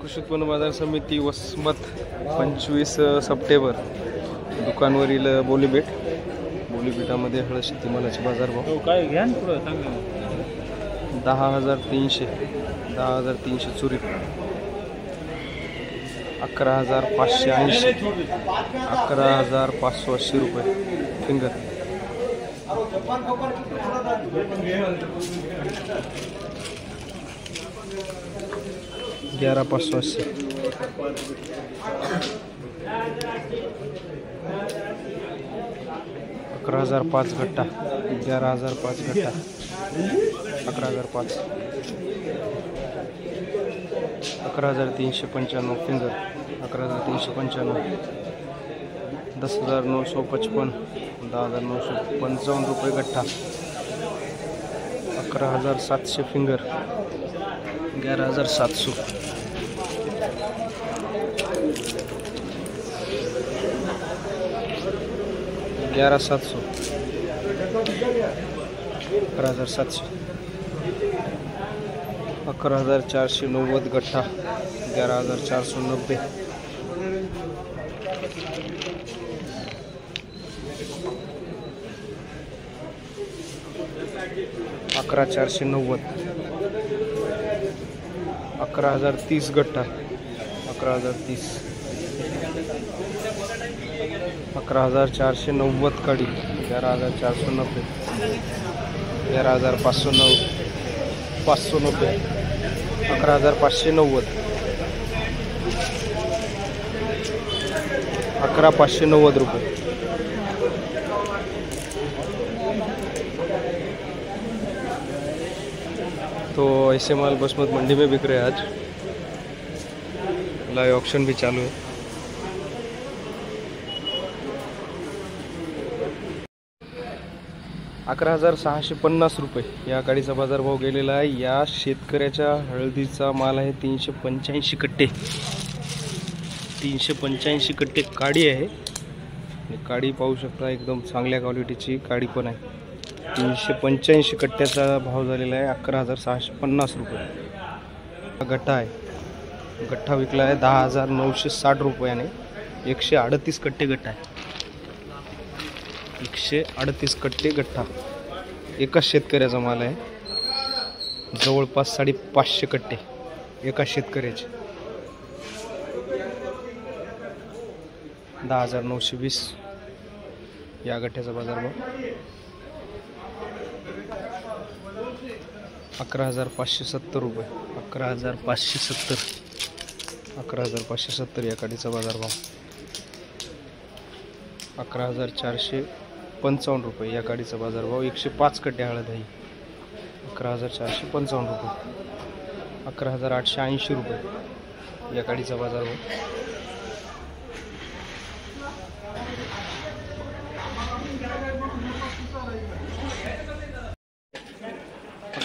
कृषी उत्पन्न बाजार समिती वसमत 25 सप्टेंबर दुकानवरील बोलीबेटामध्ये हळद शेतीमालाचे बाजारभाव काय घ्या पुढं सांगा 10,300 चुरी 11,580 11,580 रुपये फिंगर 11,580 11,005 गट्टा 11,005 गट्टा 11,005 11,395 फिंगर 11,395 10,955 10,955 रुपये गट्टा 11,700 फिंगर 11,700 11,700 11,700 11,490 गट्टा 11,490 11,490 11,030 गट्टा 11,030 11,490 काडी 11,490 11,590 590 11,590 11,590 रुपये तो ऐसे माल बसमत मंडी में बिक रहे हैं आज लाइव ऑक्शन भी चालू है। ₹11,650 या गाडीचा बाजारभाव गेलेला आहे। या शेतकऱ्याच्या हळदीचा माल आहे 385 कट्टे 385 कट्टे काडी आहे आणि काडी पाहू शकता एकदम चांगल्या क्वालिटीची काडी पण आहे। 385 कट्ट्याचा भाव झालेला आहे ₹11,650 गट्टा आहे। गट्टा विकला आहे 10,960 रुपयाने 138 कट्टे गट्टा आहे 138 कट्टे गट्टा एकाच शेतकऱ्याचा माल आहे। जवळपास 550 कट्टे एका शेतकऱ्याचे 10,920 या गट्ट्याचा बाजारभाव 11,570 रुपये 11,570 या काडीचा बाजारभाव 11,455 रुपये या गाडीचा बाजारभाव 105 कट्टे हळद आहे 11,455 रुपये 11,880 रुपये या गाडीचा बाजारभाव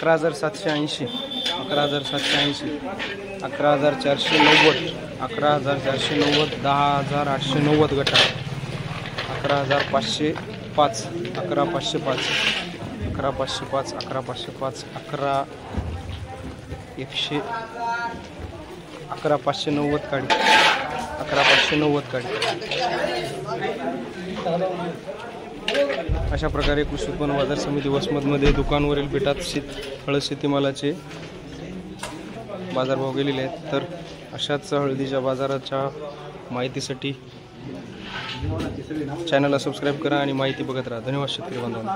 11,780 11,780 11,490 11,490 10,890 गट्टा 11,505 11,505 11,505 11,505 11,590 काडी 11,590 काडी अशा प्रकारे कृषी उत्पन्न बाजार समिती वसमतमध्ये दुकानवरील बेटात हळद शेतीमालाचे बाजारभाव गेलेले आहेत। तर अशाच हळदीच्या बाजाराच्या माहितीसाठी चॅनलला सबस्क्राईब करा आणि माहिती बघत राहा। धन्यवाद शेतकरी बांधवांनो।